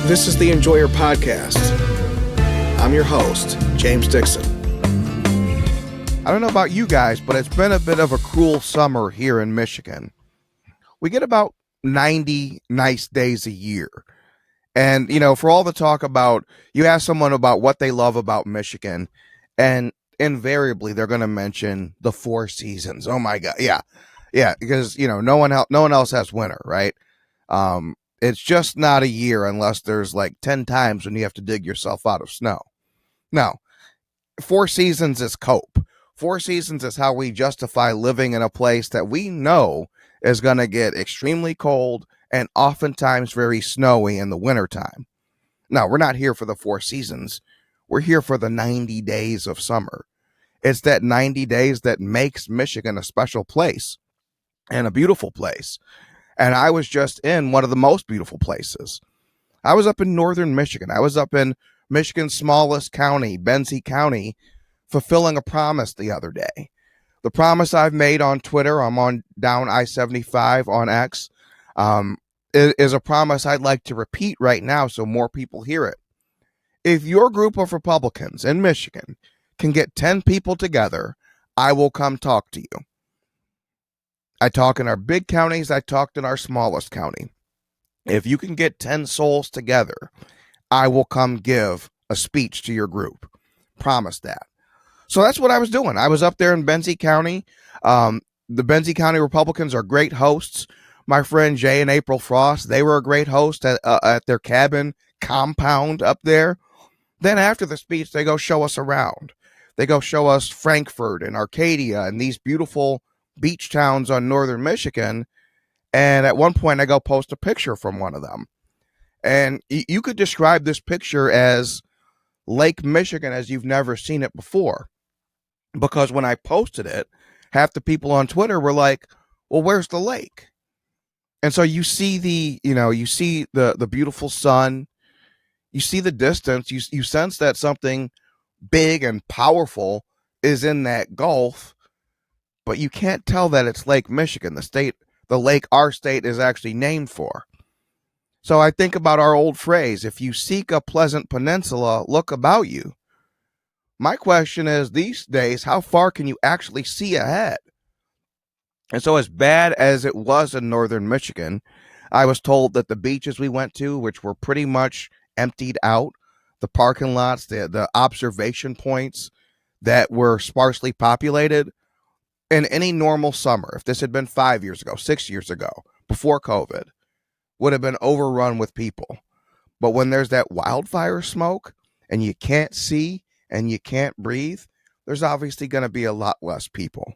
This is the Enjoyer Podcast. I'm your host, James Dixon. I don't know about you guys, but it's been a bit of a cruel summer here in Michigan. We get about 90 nice days a year. And, for all the talk about, you ask someone about what they love about Michigan, and invariably they're going to mention the four seasons. Oh my God. Yeah. Yeah. Because, no one else has winter, right? It's just not a year unless there's like 10 times when you have to dig yourself out of snow. No, four seasons is cope. Four seasons is how we justify living in a place that we know is going to get extremely cold and oftentimes very snowy in the wintertime. No, we're not here for the four seasons. We're here for the 90 days of summer. It's that 90 days that makes Michigan a special place and a beautiful place. And I was just in one of the most beautiful places. I was up in northern Michigan. I was up in Michigan's smallest county, Benzie County, fulfilling a promise the other day. The promise I've made on Twitter, I'm on down I-75 on X, is a promise I'd like to repeat right now so more people hear it. If your group of Republicans in Michigan can get 10 people together, I will come talk to you. I talk in our big counties. I talked in our smallest county. If you can get 10 souls together, I will come give a speech to your group. Promise that. So that's what I was doing. I was up there in Benzie County. The Benzie County Republicans are great hosts. My friend Jay and April Frost, they were a great host at their cabin compound up there. Then after the speech, they go show us around. They go show us Frankfort and Arcadia and these beautiful beach towns on northern Michigan. And at one point I go post a picture from one of them. And you could describe this picture as Lake Michigan as you've never seen it before. Because when I posted it, half the people on Twitter were like, well, where's the lake? And so you see the beautiful sun, you see the distance, you sense that something big and powerful is in that gulf. But you can't tell that it's Lake Michigan, the lake our state is actually named for. So I think about our old phrase, if you seek a pleasant peninsula, look about you. My question is, these days, how far can you actually see ahead? And so as bad as it was in northern Michigan, I was told that the beaches we went to, which were pretty much emptied out, the parking lots, the observation points that were sparsely populated, in any normal summer, if this had been 5 years ago, 6 years ago, before COVID, would have been overrun with people. But when there's that wildfire smoke and you can't see and you can't breathe, there's obviously going to be a lot less people.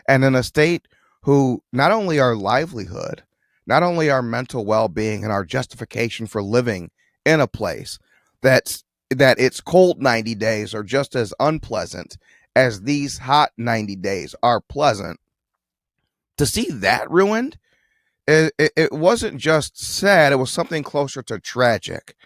And in a state who not only our livelihood, not only our mental well-being and our justification for living in a place that its cold 90 days are just as unpleasant as these hot 90 days are pleasant, to see that ruined, it wasn't just sad, it was something closer to tragic.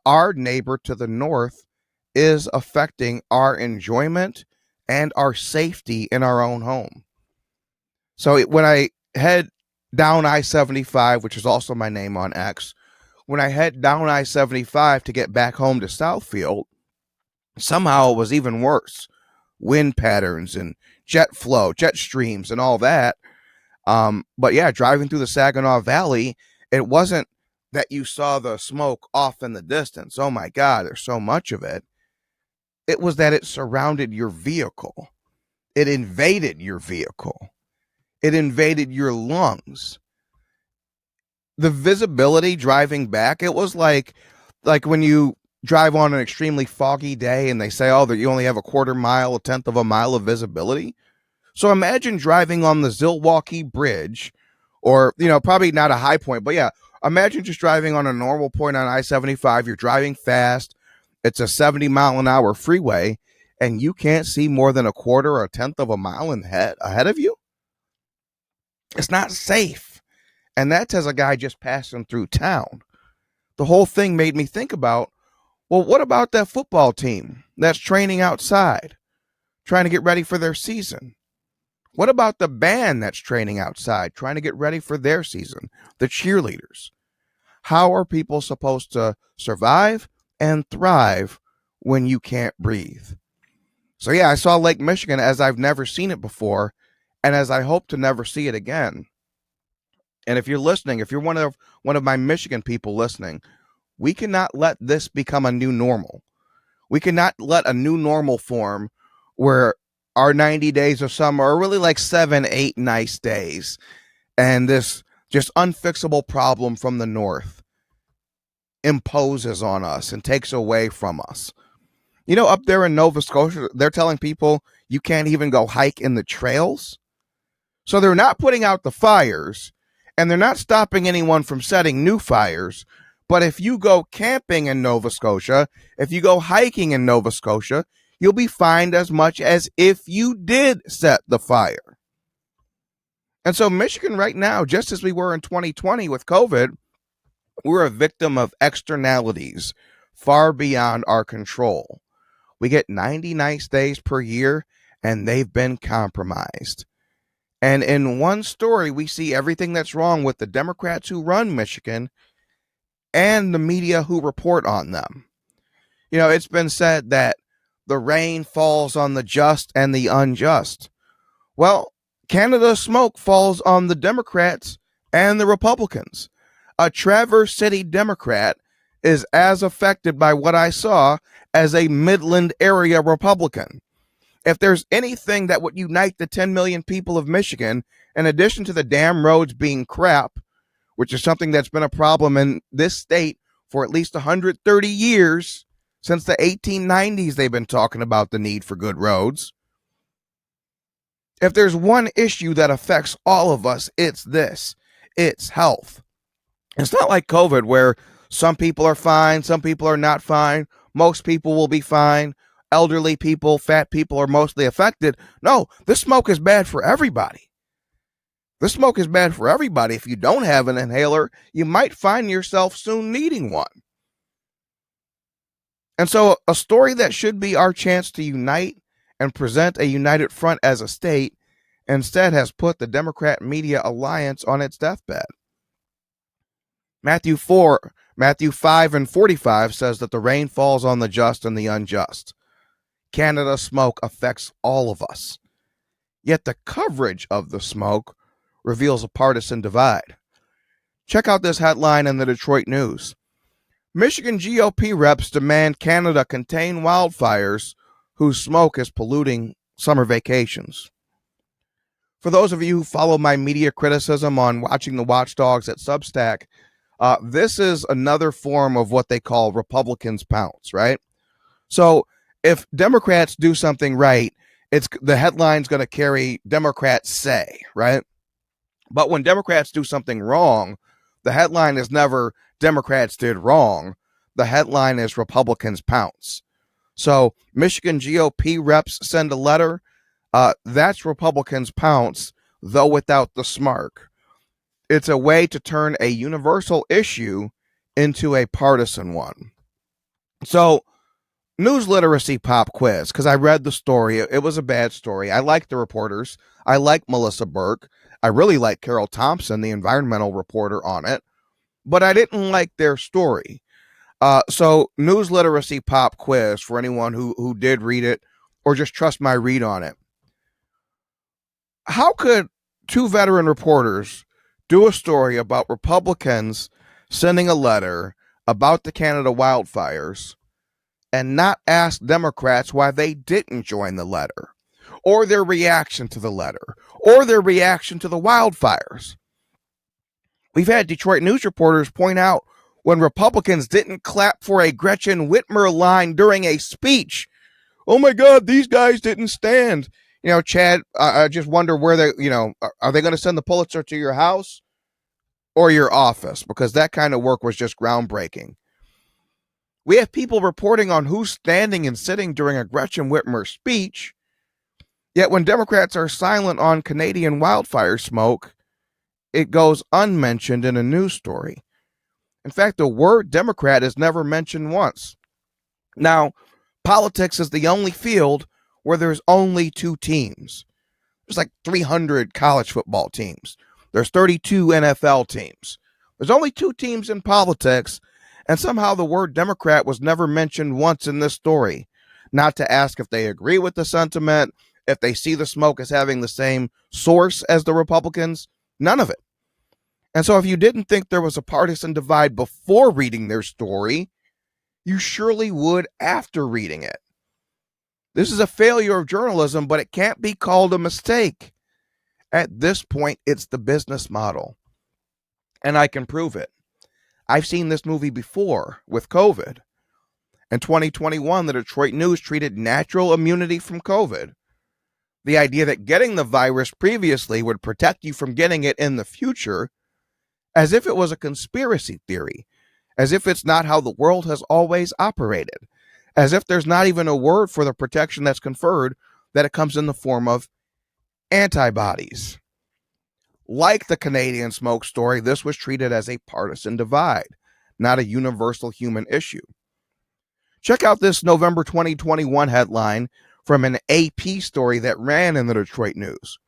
Our neighbor to the north is affecting our enjoyment and our safety in our own home. So when I head down I-75, which is also my name on X, when I head down I-75 to get back home to Southfield, somehow it was even worse. Wind patterns and jet streams and all that. But yeah, driving through the Saginaw Valley, it wasn't that you saw the smoke off in the distance. Oh my God, there's so much of it. It was that it surrounded your vehicle. It invaded your vehicle. It invaded your lungs. The visibility driving back, it was like when you drive on an extremely foggy day and they say, that you only have a quarter mile, a tenth of a mile of visibility. So imagine driving on the Zilwaukee Bridge, or, probably not a high point, but yeah, imagine just driving on a normal point on I-75. You're driving fast. It's a 70 mile an hour freeway and you can't see more than a quarter or a tenth of a mile ahead of you. It's not safe. And that's as a guy just passing through town. The whole thing made me think about, well, what about that football team that's training outside, trying to get ready for their season? What about the band that's training outside, trying to get ready for their season, the cheerleaders? How are people supposed to survive and thrive when you can't breathe? So yeah, I saw Lake Michigan as I've never seen it before, and as I hope to never see it again. And if you're listening, if you're one of my Michigan people listening, we cannot let this become a new normal. We cannot let a new normal form where our 90 days of summer are really like 7, 8 nice days, and this just unfixable problem from the north imposes on us and takes away from us. You know, up there in Nova Scotia, they're telling people you can't even go hike in the trails. So they're not putting out the fires, and they're not stopping anyone from setting new fires. But if you go camping in Nova Scotia, if you go hiking in Nova Scotia, you'll be fined as much as if you did set the fire. And so Michigan right now, just as we were in 2020 with COVID, we're a victim of externalities far beyond our control. We get 90 nice days per year, and they've been compromised. And in one story, we see everything that's wrong with the Democrats who run Michigan and the media who report on them. You know, it's been said that the rain falls on the just and the unjust. Well, Canada's smoke falls on the Democrats and the Republicans. A Traverse City Democrat is as affected by what I saw as a Midland area Republican. If there's anything that would unite the 10 million people of Michigan, in addition to the damn roads being crap, which is something that's been a problem in this state for at least 130 years, since the 1890s they've been talking about the need for good roads. If there's one issue that affects all of us, it's this. It's health. It's not like COVID where some people are fine, some people are not fine. Most people will be fine. Elderly people, fat people are mostly affected. No, this smoke is bad for everybody. This smoke is bad for everybody. If you don't have an inhaler, you might find yourself soon needing one. And so a story that should be our chance to unite and present a united front as a state instead has put the Democrat media alliance on its deathbed. Matthew 5:45 says that the rain falls on the just and the unjust. Canada's smoke affects all of us. Yet the coverage of the smoke reveals a partisan divide. Check out this headline in the Detroit News. Michigan GOP reps demand Canada contain wildfires whose smoke is polluting summer vacations. For those of you who follow my media criticism on watching the Watchdogs at Substack, this is another form of what they call Republicans pounce, right? So if Democrats do something right, the headline's going to carry Democrats say, right? But when Democrats do something wrong, the headline is never Democrats did wrong. The headline is Republicans pounce. So Michigan GOP reps send a letter. That's Republicans pounce, though without the smirk. It's a way to turn a universal issue into a partisan one. So news literacy pop quiz, because I read the story. It was a bad story. I like the reporters. I like Melissa Burke. I really like Carol Thompson, the environmental reporter on it. But I didn't like their story. So news literacy pop quiz for anyone who did read it or just trust my read on it. How could two veteran reporters do a story about Republicans sending a letter about the Canada wildfires and not ask Democrats why they didn't join the letter, or their reaction to the letter, or their reaction to the wildfires? We've had Detroit news reporters point out when Republicans didn't clap for a Gretchen Whitmer line during a speech. Oh my God, these guys didn't stand. You know, Chad, I just wonder where they, are they going to send the Pulitzer to your house or your office? Because that kind of work was just groundbreaking. We have people reporting on who's standing and sitting during a Gretchen Whitmer speech. Yet when Democrats are silent on Canadian wildfire smoke, it goes unmentioned in a news story. In fact, the word Democrat is never mentioned once. Now, politics is the only field where there's only two teams. There's like 300 college football teams. There's 32 NFL teams. There's only two teams in politics, and somehow the word Democrat was never mentioned once in this story. Not to ask if they agree with the sentiment, if they see the smoke as having the same source as the Republicans, none of it. And so if you didn't think there was a partisan divide before reading their story, you surely would after reading it. This is a failure of journalism, but it can't be called a mistake. At this point, it's the business model. And I can prove it. I've seen this movie before with COVID. In 2021, the Detroit News treated natural immunity from COVID, the idea that getting the virus previously would protect you from getting it in the future, as if it was a conspiracy theory, as if it's not how the world has always operated, as if there's not even a word for the protection that's conferred, that it comes in the form of antibodies. Like the Canadian smoke story, this was treated as a partisan divide, not a universal human issue. Check out this November 2021 headline from an AP story that ran in the Detroit News.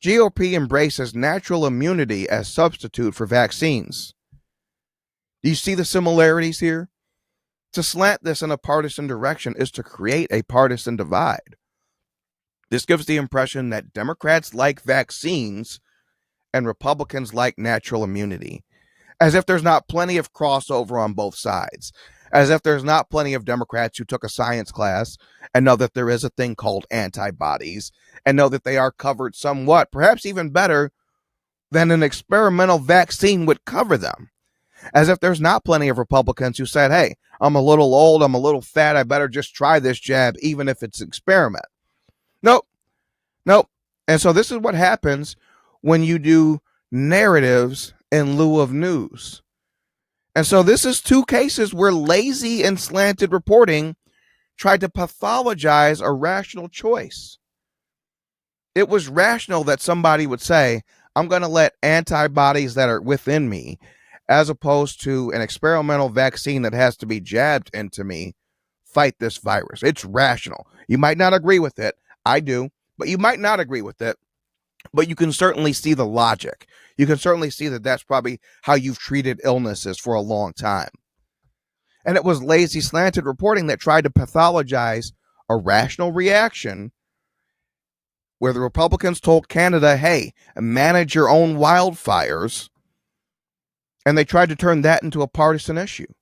GOP embraces natural immunity as substitute for vaccines. Do you see the similarities here? To slant this in a partisan direction is to create a partisan divide. This gives the impression that Democrats like vaccines and Republicans like natural immunity, as if there's not plenty of crossover on both sides, as if there's not plenty of Democrats who took a science class and know that there is a thing called antibodies and know that they are covered somewhat, perhaps even better than an experimental vaccine would cover them. As if there's not plenty of Republicans who said, hey, I'm a little old, I'm a little fat, I better just try this jab, even if it's an experiment. Nope. And so this is what happens when you do narratives in lieu of news. And so this is two cases where lazy and slanted reporting tried to pathologize a rational choice. It was rational that somebody would say, I'm going to let antibodies that are within me, as opposed to an experimental vaccine that has to be jabbed into me, fight this virus. It's rational. You might not agree with it. I do, but you might not agree with it. But you can certainly see the logic. You can certainly see that that's probably how you've treated illnesses for a long time. And it was lazy, slanted reporting that tried to pathologize a rational reaction where the Republicans told Canada, hey, manage your own wildfires. And they tried to turn that into a partisan issue.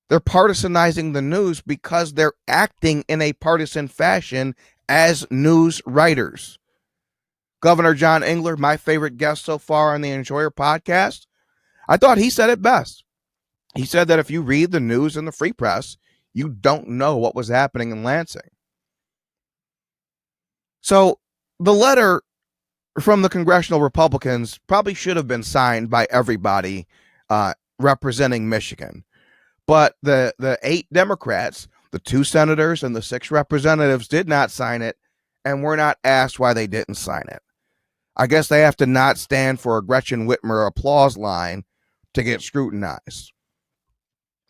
They're partisanizing the news because they're acting in a partisan fashion as news writers. Governor John Engler, my favorite guest so far on the Enjoyer podcast, I thought he said it best. He said that if you read the news in the free press, you don't know what was happening in Lansing. So the letter from the congressional Republicans probably should have been signed by everybody representing Michigan. But the 8 Democrats, the 2 senators and the 6 representatives did not sign it and were not asked why they didn't sign it. I guess they have to not stand for a Gretchen Whitmer applause line to get scrutinized.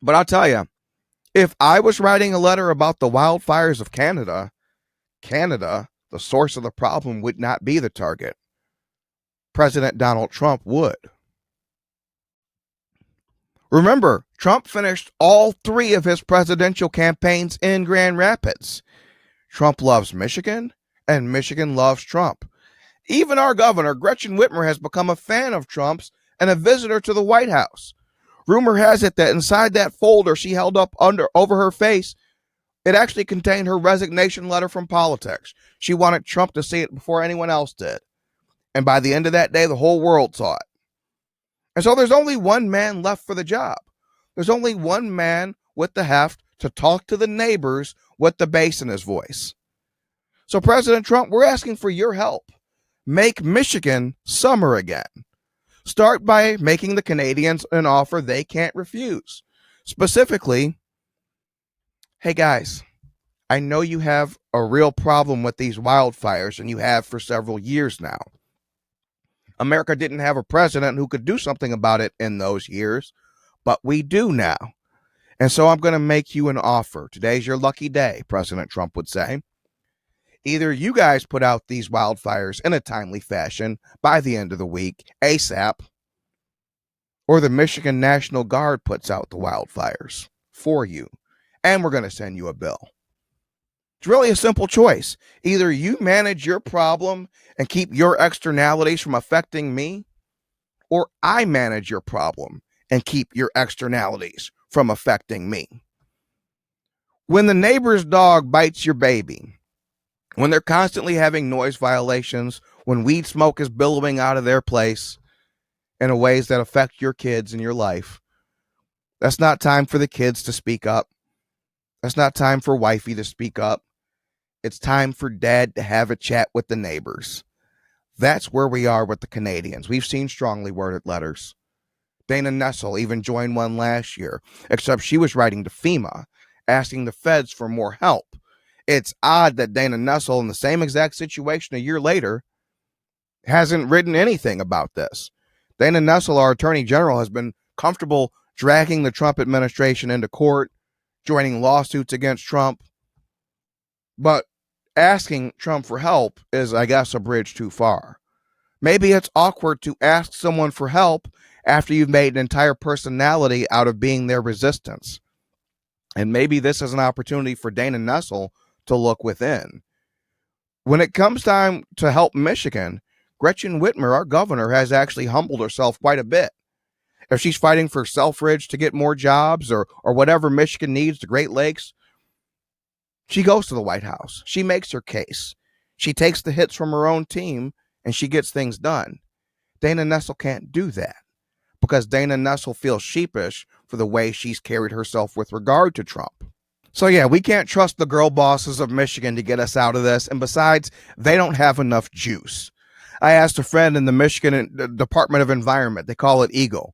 But I'll tell you, if I was writing a letter about the wildfires of Canada, the source of the problem, would not be the target. President Donald Trump would. Remember, Trump finished all 3 of his presidential campaigns in Grand Rapids. Trump loves Michigan, and Michigan loves Trump. Even our governor, Gretchen Whitmer, has become a fan of Trump's and a visitor to the White House. Rumor has it that inside that folder she held up over her face, it actually contained her resignation letter from politics. She wanted Trump to see it before anyone else did. And by the end of that day, the whole world saw it. And so there's only one man left for the job. There's only one man with the heft to talk to the neighbors with the bass in his voice. So President Trump, we're asking for your help. Make Michigan summer again. Start by making the Canadians an offer they can't refuse. Specifically, hey guys, I know you have a real problem with these wildfires, and you have for several years now. America didn't have a president who could do something about it in those years, but we do now. And so I'm going to make you an offer. Today's your lucky day, President Trump would say. Either you guys put out these wildfires in a timely fashion by the end of the week, ASAP, or the Michigan National Guard puts out the wildfires for you, and we're going to send you a bill. It's really a simple choice. Either you manage your problem and keep your externalities from affecting me, or I manage your problem and keep your externalities from affecting me. When the neighbor's dog bites your baby, when they're constantly having noise violations, when weed smoke is billowing out of their place in ways that affect your kids and your life, that's not time for the kids to speak up. That's not time for wifey to speak up. It's time for dad to have a chat with the neighbors. That's where we are with the Canadians. We've seen strongly worded letters. Dana Nessel even joined one last year, except she was writing to FEMA, asking the feds for more help. It's odd that Dana Nessel, in the same exact situation a year later, hasn't written anything about this. Dana Nessel, our attorney general, has been comfortable dragging the Trump administration into court, joining lawsuits against Trump. But asking Trump for help is, I guess, a bridge too far. Maybe it's awkward to ask someone for help after you've made an entire personality out of being their resistance. And maybe this is an opportunity for Dana Nessel to look within. When it comes time to help Michigan, Gretchen Whitmer, our governor, has actually humbled herself quite a bit. If she's fighting for Selfridge to get more jobs or whatever Michigan needs, the Great Lakes, she goes to the White House. She makes her case. She takes the hits from her own team and she gets things done. Dana Nessel can't do that because Dana Nessel feels sheepish for the way she's carried herself with regard to Trump. So yeah, we can't trust the girl bosses of Michigan to get us out of this. And besides, they don't have enough juice. I asked a friend in the Michigan Department of Environment, they call it EGLE,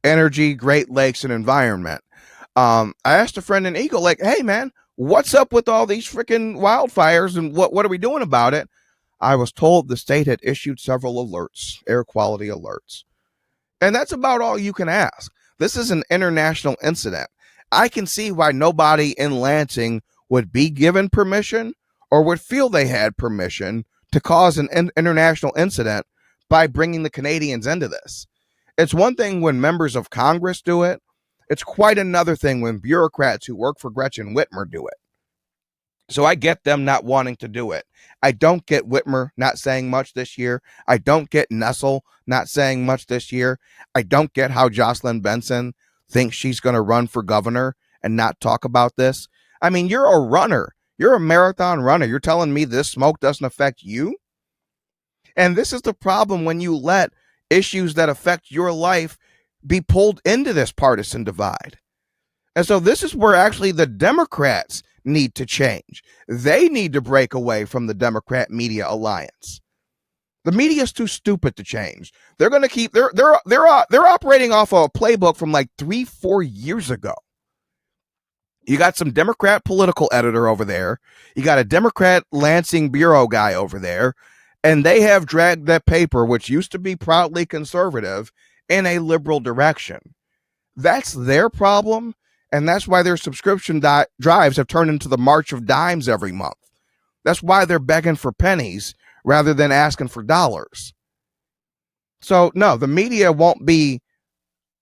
Energy, Great Lakes, and Environment. I asked a friend in EGLE, like, hey man, what's up with all these freaking wildfires and what are we doing about it? I was told the state had issued several alerts, air quality alerts. And that's about all you can ask. This is an international incident. I can see why nobody in Lansing would be given permission or would feel they had permission to cause an international incident by bringing the Canadians into this. It's one thing when members of Congress do it. It's quite another thing when bureaucrats who work for Gretchen Whitmer do it. So I get them not wanting to do it. I don't get Whitmer not saying much this year. I don't get Nessel not saying much this year. I don't get how Jocelyn Benson thinks she's going to run for governor and not talk about this. I mean, you're a runner. You're a marathon runner. You're telling me this smoke doesn't affect you? And this is the problem when you let issues that affect your life be pulled into this partisan divide. And so this is where actually the Democrats need to change. They need to break away from the Democrat media alliance. The media is too stupid to change. They're going to keep they're operating off of a playbook from like 3-4 years ago. You got some Democrat political editor over there. You got a Democrat Lansing bureau guy over there, and they have dragged that paper, which used to be proudly conservative, in a liberal direction. That's their problem. And that's why their subscription drives have turned into the March of Dimes every month. That's why they're begging for pennies rather than asking for dollars. So, no, the media won't be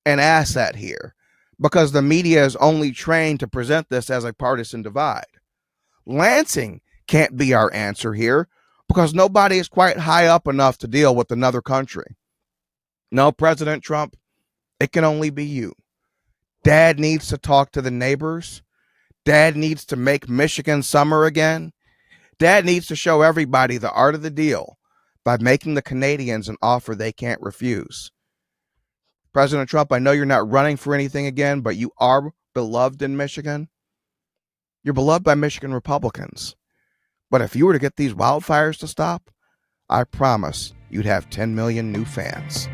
an asset here because the media is only trained to present this as a partisan divide. Lansing can't be our answer here because nobody is quite high up enough to deal with another country. No, President Trump, it can only be you. Dad needs to talk to the neighbors. Dad needs to make Michigan summer again. Dad needs to show everybody the art of the deal by making the Canadians an offer they can't refuse. President Trump, I know you're not running for anything again, but you are beloved in Michigan. You're beloved by Michigan Republicans. But if you were to get these wildfires to stop, I promise you'd have 10 million new fans.